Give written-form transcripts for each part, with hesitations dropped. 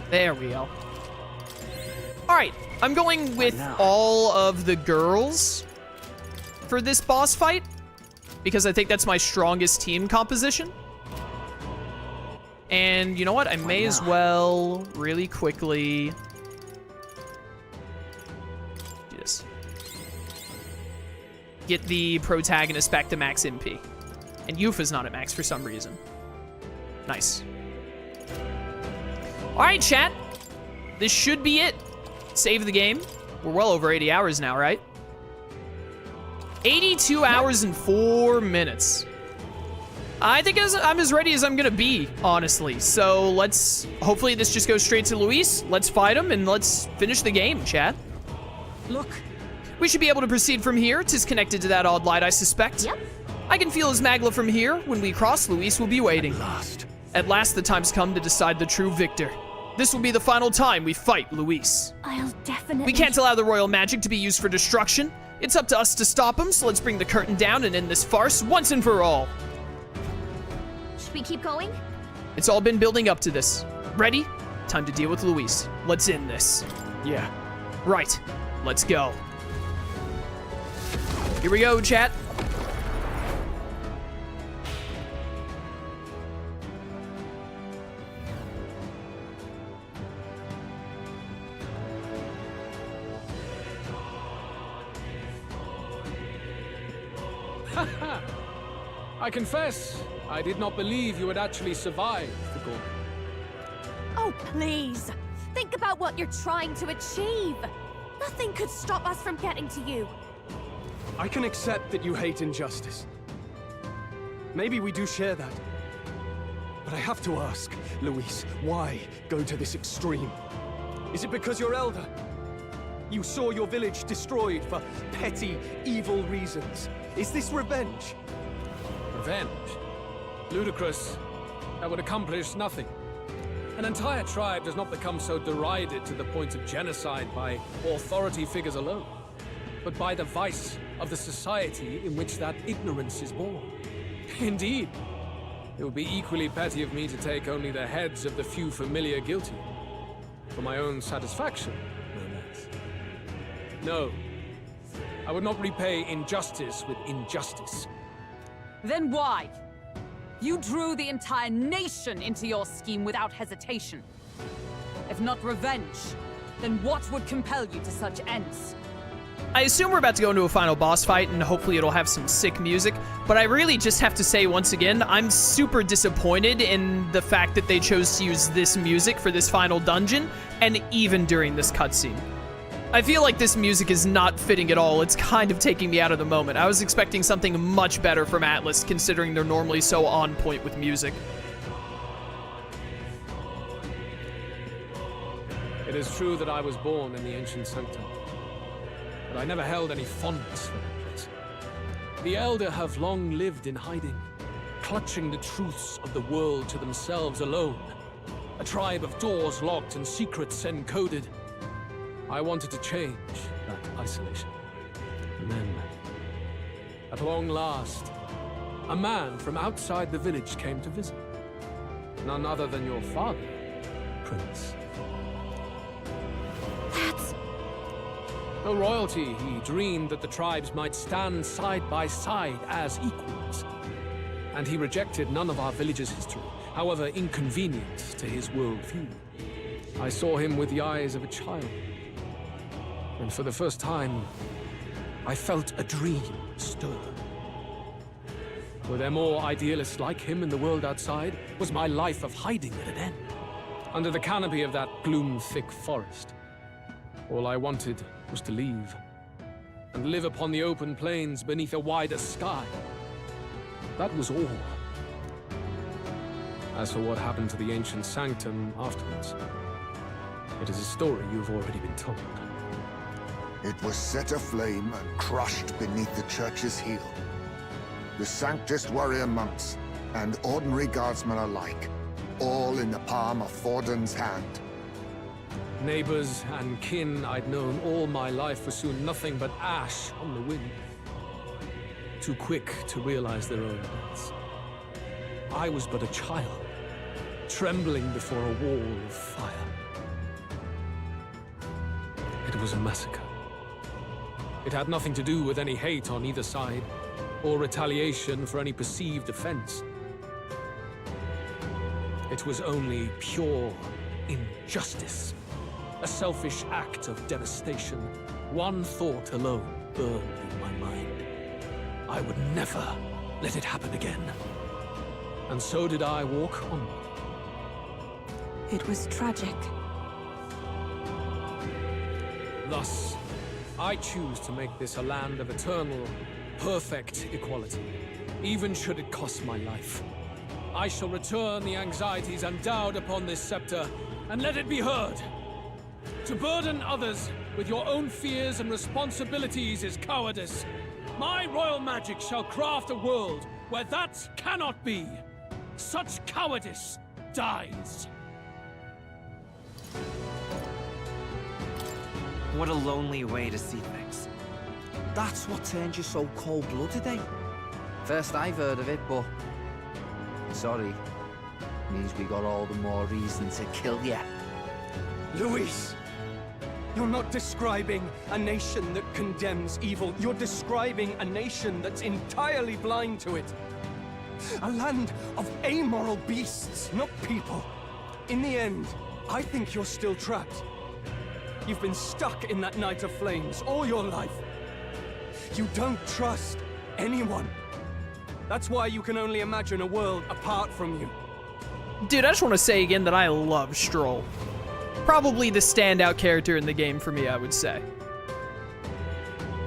There we go. All right, I'm going with all of the girls for this boss fight because I think that's my strongest team composition. And you know what? I may as well really quickly do this. Get the protagonist back to max MP. And Yufa's not at max for some reason. Nice. All right, chat. This should be it. Save the game. We're well over 80 hours now, right? 82 hours and 4 minutes. I think I'm as ready as I'm gonna be, honestly. So let's, hopefully this just goes straight to Luis. Let's fight him and let's finish the game, chat. Look. We should be able to proceed from here. 'Tis connected to that odd light, I suspect. Yep. I can feel his magla from here. When we cross, Luis will be waiting. At last the time's come to decide the true victor. This will be the final time we fight Luis. I'll definitely... We can't allow the royal magic to be used for destruction. It's up to us to stop him, so let's bring the curtain down and end this farce once and for all. Should we keep going? It's all been building up to this. Ready? Time to deal with Luis. Let's end this. Yeah. Right. Let's go. Here we go, chat. I confess, I did not believe you would actually survive the gauntlet. Oh, please. Think about what you're trying to achieve. Nothing could stop us from getting to you. I can accept that you hate injustice. Maybe we do share that. But I have to ask, Luis, why go to this extreme? Is it because you're Elda? You saw your village destroyed for petty, evil reasons. Is this revenge? Revenge? Ludicrous. That would accomplish nothing. An entire tribe does not become so derided to the point of genocide by authority figures alone, but by the vice of the society in which that ignorance is born. Indeed, it would be equally petty of me to take only the heads of the few familiar guilty. For my own satisfaction, no less. No, I would not repay injustice with injustice. Then why? You drew the entire nation into your scheme without hesitation. If not revenge, then what would compel you to such ends? I assume we're about to go into a final boss fight, and hopefully it'll have some sick music, but I really just have to say once again, I'm super disappointed in the fact that they chose to use this music for this final dungeon, and even during this cutscene. I feel like this music is not fitting at all. It's kind of taking me out of the moment. I was expecting something much better from Atlus, considering they're normally so on point with music. It is true that I was born in the ancient sanctum, but I never held any fondness for that place. The Elder have long lived in hiding, clutching the truths of the world to themselves alone. A tribe of doors locked and secrets encoded. I wanted to change that isolation. And then, at long last, a man from outside the village came to visit. None other than your father, Prince. That's... Though royalty, he dreamed that the tribes might stand side by side as equals. And he rejected none of our village's history, however inconvenient to his worldview. I saw him with the eyes of a child. And for the first time, I felt a dream stir. Were there more idealists like him in the world outside? Was my life of hiding at an end? Under the canopy of that gloom-thick forest, all I wanted was to leave, and live upon the open plains beneath a wider sky. That was all. As for what happened to the ancient sanctum afterwards, it is a story you've already been told. It was set aflame and crushed beneath the church's heel. The Sanctist warrior monks and ordinary guardsmen alike, all in the palm of Forden's hand. Neighbors and kin I'd known all my life were soon nothing but ash on the wind. Too quick to realize their own deaths. I was but a child, trembling before a wall of fire. It was a massacre. It had nothing to do with any hate on either side, or retaliation for any perceived offense. It was only pure injustice. A selfish act of devastation. One thought alone burned in my mind. I would never let it happen again. And so did I walk onward. It was tragic. Thus, I choose to make this a land of eternal, perfect equality, even should it cost my life. I shall return the anxieties endowed upon this scepter, and let it be heard. To burden others with your own fears and responsibilities is cowardice. My royal magic shall craft a world where that cannot be. Such cowardice dies. What a lonely way to see things. That's what turned you so cold-blooded, eh? First I've heard of it, but... sorry. Means we got all the more reason to kill ya. Louis! You're not describing a nation that condemns evil. You're describing a nation that's entirely blind to it. A land of amoral beasts, not people. In the end, I think you're still trapped. You've been stuck in that night of flames all your life. You don't trust anyone. That's why you can only imagine a world apart from you. Dude, I just want to say again that I love Stroll. Probably the standout character in the game for me, I would say.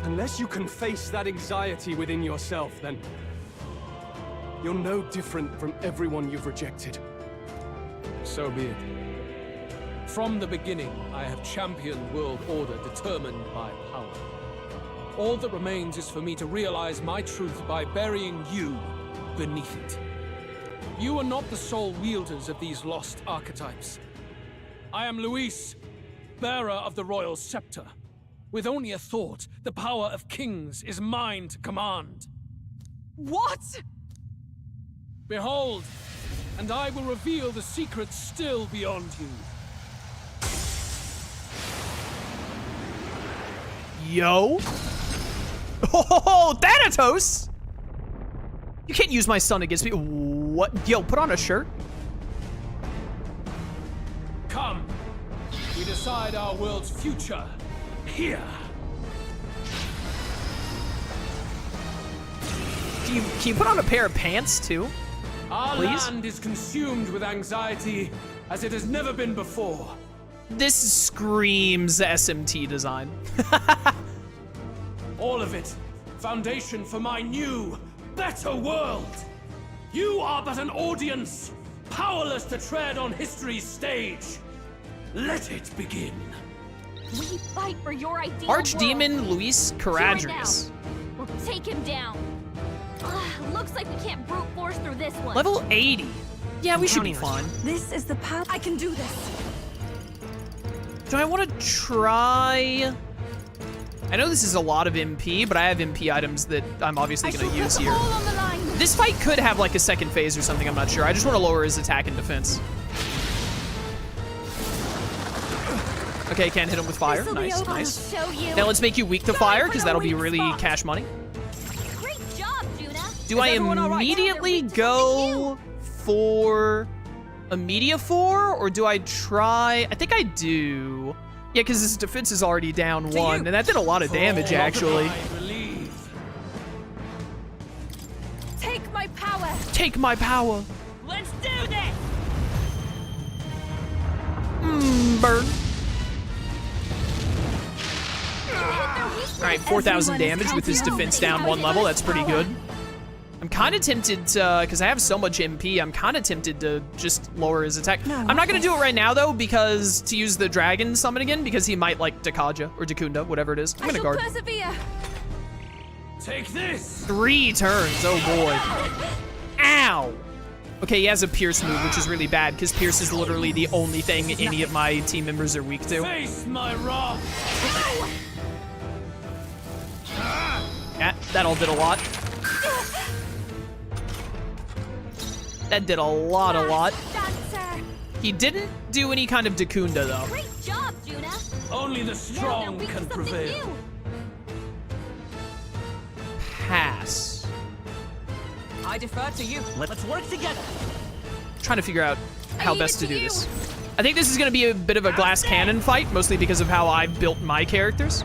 Unless you can face that anxiety within yourself, then you're no different from everyone you've rejected. So be it. From the beginning, I have championed world order determined by power. All that remains is for me to realize my truth by burying you beneath it. You are not the sole wielders of these lost archetypes. I am Louis, bearer of the royal scepter. With only a thought, the power of kings is mine to command. What? Behold, and I will reveal the secrets still beyond you. Yo. Oh, Thanatos! You can't use my son against me. What? Yo, put on a shirt. Come, we decide our world's future here. Can you put on a pair of pants too? Our Please? land is consumed with anxiety as it has never been before. This screams SMT design. All of it, foundation for my new, better world. You are but an audience, powerless to tread on history's stage. Let it begin. We fight for your ideal Archdemon Louis world. Caradrius. Or take him down. Looks like we can't brute force through this one. Level 80. Yeah, we should be fine. This is the path. I can do this. Do I want to try? I know this is a lot of MP, but I have MP items that I'm obviously going to use here. This fight could have like a second phase or something, I'm not sure. I just want to lower his attack and defense. Okay, can't hit him with fire. Nice, nice. Now let's make you weak to fire, because that'll be really cash money. Great job, Juna. Do I immediately go for a Media 4, or do I try? I think I do. Yeah, because his defense is already down 1, and that did a lot of damage, actually. Take my power. Take my power. Let's do this. Burn. Alright, 4,000 damage with his defense down 1 level. That's pretty good. I'm kind of tempted to, because I have so much MP, I'm kind of tempted to just lower his attack. I'm not going to do it right now, though, because to use the dragon summon again, because he might like Dakaja or Dakunda, whatever it is. I'm going to guard. Persevere. Take this! 3 turns, oh boy. Ow! Okay, he has a Pierce move, which is really bad, because Pierce is literally the only thing any of my team members are weak to. Face my wrath! Yeah, that all did a lot. That did a lot. He didn't do any kind of Dakunda, though. Great job, Juna. Only the Now they're strong weak to can something prevail. new. Pass. I defer to you. Let's work together. Trying to figure out how leave best it to to do you. this. I think this is going to be a bit of a glass cannon fight, mostly because of how I've built my characters.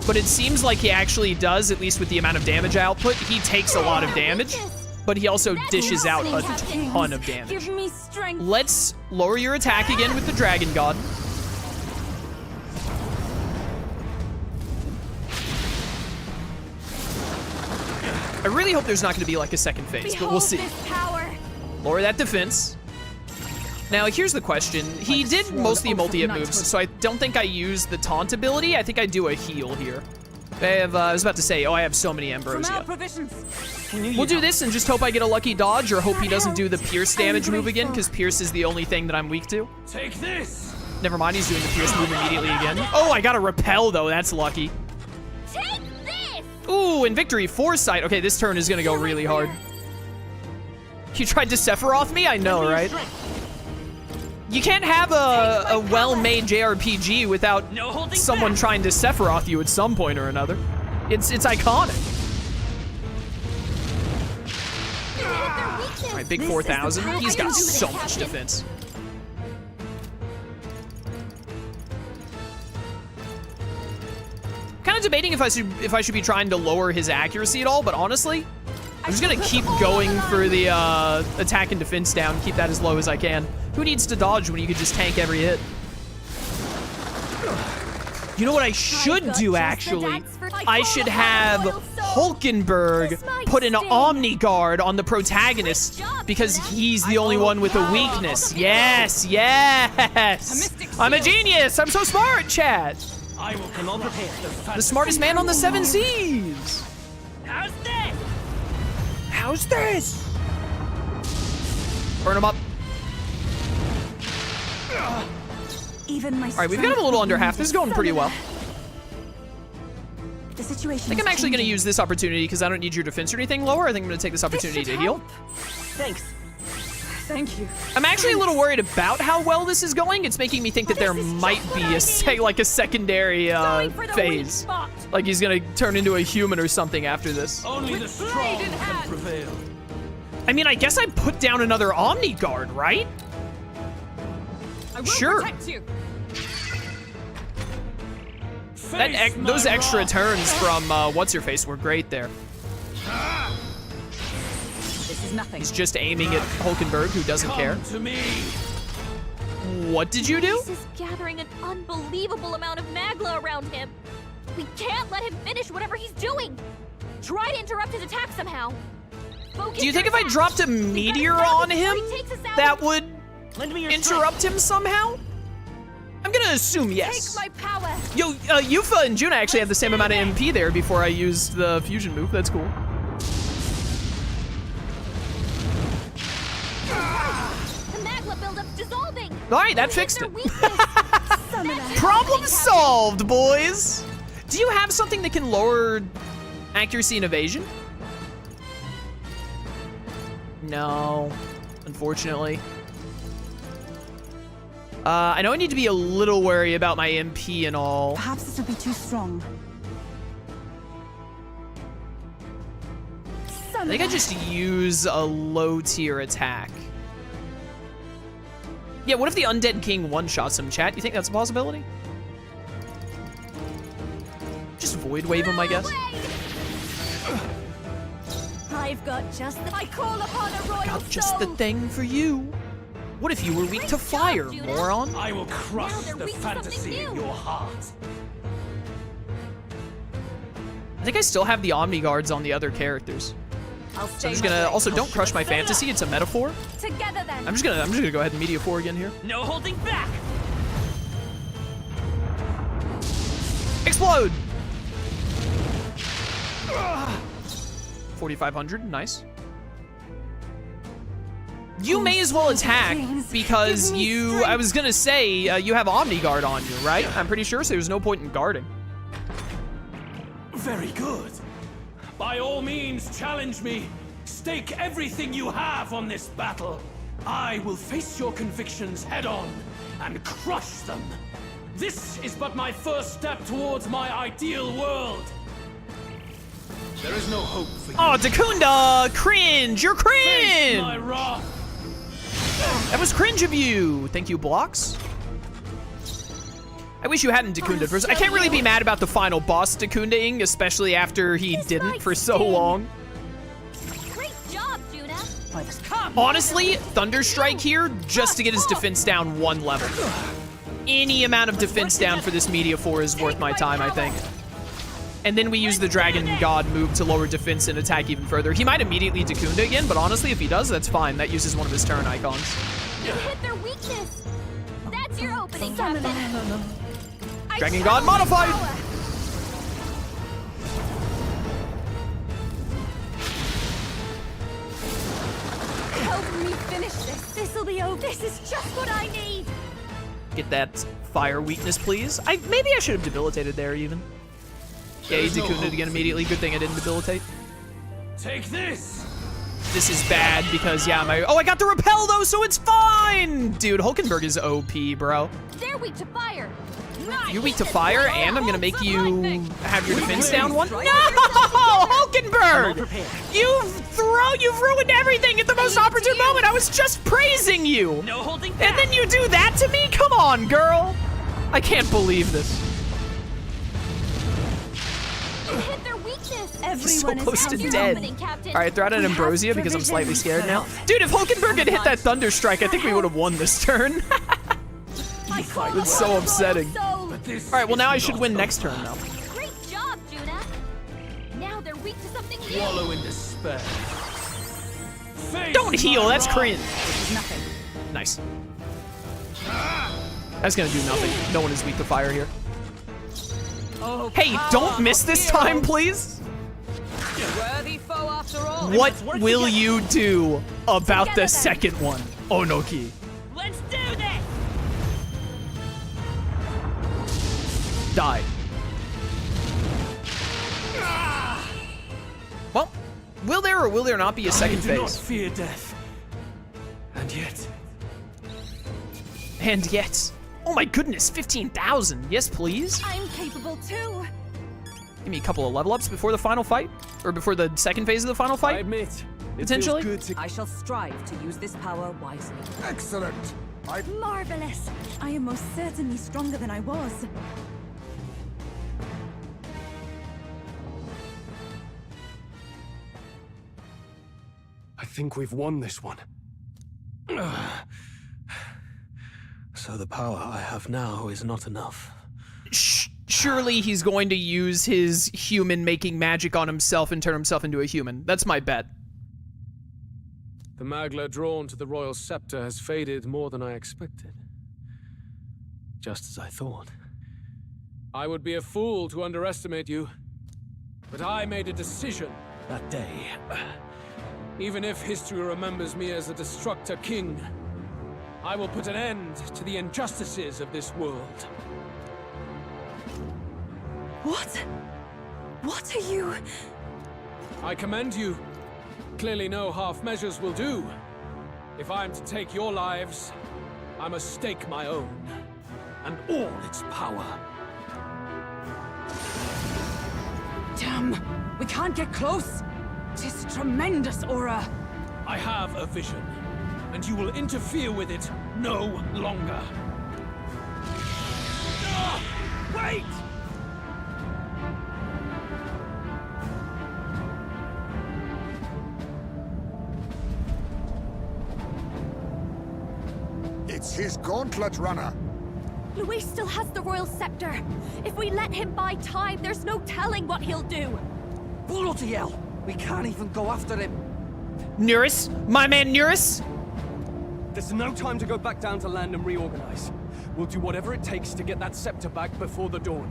But it seems like he actually does, at least with the amount of damage output. He takes a lot of damage, but he also dishes out a ton of damage. Give me strength. Let's lower your attack again with the Dragon God. I really hope there's not going to be like a second phase, but we'll see. This power. Lower that defense. Now, here's the question. He did mostly multi-hit moves, so I don't think I use the taunt ability. I think I do a heal here. I was about to say, oh, I have so many From Ambrosia. our provisions. We'll do this and just hope I get a lucky dodge, or hope he doesn't do the Pierce damage move again, because Pierce is the only thing that I'm weak to. Take this. Never mind, he's doing the Pierce move immediately again. Oh, I got a Repel, though. That's lucky. Take this. Ooh, and Victory Foresight. Okay, this turn is going to go really hard. You tried to Sephiroth me? I know, right? You can't have a well-made JRPG without someone trying to Sephiroth you at some point or another. It's iconic. All right, big 4,000. He's got so much defense. Kind of debating if I should be trying to lower his accuracy at all, but honestly, I'm just gonna keep going for the attack and defense down, keep that as low as I can. Who needs to dodge when you could just tank every hit? You know what I should do, actually? I should have Hulkenberg put an Omni Guard on the protagonist because he's the only one with a weakness. Yes, yes! I'm a genius! I'm so smart, chat! I will come on prepared. The smartest man on the 7 seas! How's this? How's this? Burn him up. Even my All right, we've got him a little under half. This is going pretty well. The situation I think I'm actually going to use this opportunity because I don't need your defense or anything lower. I think I'm going to take this opportunity to heal. Thanks. Thank you. I'm actually a little worried about how well this is going. It's making me think that there might be a secondary phase. Like he's going to turn into a human or something after this. Only the strong can prevail. I mean, I guess I put down another Omni Guard, right? I will Sure. protect you. Those extra turns from What's-Her-Face were great there. This is nothing. He's just aiming at Hulkenberg, who doesn't care. Come to me. What did you do? This is gathering an unbelievable amount of Magla around him. We can't let him finish whatever he's doing. Try to interrupt his attack somehow. Focus Do you think your if I attack. dropped a We've gotta meteor stop on before him, he takes us out. that would Lend me your interrupt him somehow? I'm gonna assume yes. Take my power. Yo, Yufa and Juna actually had the same amount of MP there before I used the fusion move. That's cool. The Magla buildup's dissolving. All right, that We hit fixed their it. weakness. Problem solved, boys. Do you have something that can lower accuracy and evasion? No, unfortunately. I know I need to be a little wary about my MP and all. Perhaps this would be too strong. I think I just use a low tier attack. Yeah, what if the Undead King one-shots him, chat? You think that's a possibility? Just Void Wave him, I guess. I've got just the. I call upon a royal Got just the soul. thing for you. What if you were weak to fire, moron? I will crush Now they're the weak to something fantasy in new. your heart. I think I still have the Omni Guards on the other characters. I'll So stay I'm just my gonna way. also don't crush my fantasy. It's a metaphor. Together then. I'm just gonna go ahead and Media 4 again here. No holding back. Explode! 4,500, nice. You may as well attack because you, I was gonna say, you have Omni Guard on you, right? I'm pretty sure, so there's no point in guarding. Very good. By all means, challenge me. Stake everything you have on this battle. I will face your convictions head-on and crush them. This is but my first step towards my ideal world. There is no hope for you. Oh, Dakunda! Cringe! You're Face my cringe! wrath. That was cringe of you. Thank you, Blocks. I wish you hadn't Dakunda first. I can't really be mad about the final boss Dakunda-ing, especially after he didn't for so long. Great job, Juna. Honestly, Thunderstrike here just to get his defense down 1 level. Any amount of defense down for this Media 4 is worth my time, I think. And then we use the Dragon God move to lower defense and attack even further. He might immediately Dakunda again, but honestly, if he does, that's fine. That uses one of his turn icons. You hit their weakness. That's your opening, Captain. Dragon God modified! Help me finish this. This'll be over. This is just what I need. Get that fire weakness, please. Maybe I should have debilitated there, even. Yeah, he Dakunda'd again immediately. Good thing I didn't debilitate. Take this. This is bad because, yeah, oh, I got the repel, though, so it's fine! Dude, Hulkenberg is OP, bro. They're weak to fire. You're weak to fire, and I'm gonna make you have your defense down 1? No! Hulkenberg! You've ruined everything at the most opportune moment! I was just praising you! No holding back. And then you do that to me? Come on, girl! I can't believe this. You hit their weakness. He's so Everyone close is to Your dead. opening, Captain. Alright, throw out an We have Ambrosia because I'm slightly provisions. scared now. Dude, if Hulkenberg had hit that Thunderstrike, I think we would have won this turn. It's so upsetting. Alright, well now I should win next turn, though. Great job, Juna. Now they're weak to something new. Wallow in despair. Face Don't heal, my that's wrath. cringe. Nothing. Nice. That's gonna do nothing. No one is weak to fire here. Hey, don't miss this time, please. Worthy foe after all. What will you do about the second one, Onoki? Let's do this. Die. Well, will there or will there not be a second I do not phase? fear death. And yet, oh my goodness, 15,000. Yes, please. I'm capable too. Give me a couple of level ups before the final fight, or before the second phase of the final I fight. admit, it Potentially? feels good to... I shall strive to use this power wisely. Excellent. Marvelous. I am most certainly stronger than I was. I think we've won this one. So the power I have now is not enough. Surely he's going to use his human making magic on himself and turn himself into a human. That's my bet. The Magla drawn to the royal scepter has faded more than I expected. Just as I thought. I would be a fool to underestimate you. But I made a decision that day. Even if history remembers me as a destructor king, I will put an end to the injustices of this world. What? What are you? I commend you. Clearly no half measures will do. If I am to take your lives, I must stake my own, and all its power. Damn, we can't get close. This tremendous aura. I have a vision, and you will interfere with it no longer. Ah, wait! It's his gauntlet runner. Louis still has the royal scepter. If we let him buy time, there's no telling what he'll do. Bloody hell! We can't even go after him. Nuris, my man Nuris. There's no time to go back down to land and reorganize. We'll do whatever it takes to get that scepter back before the dawn.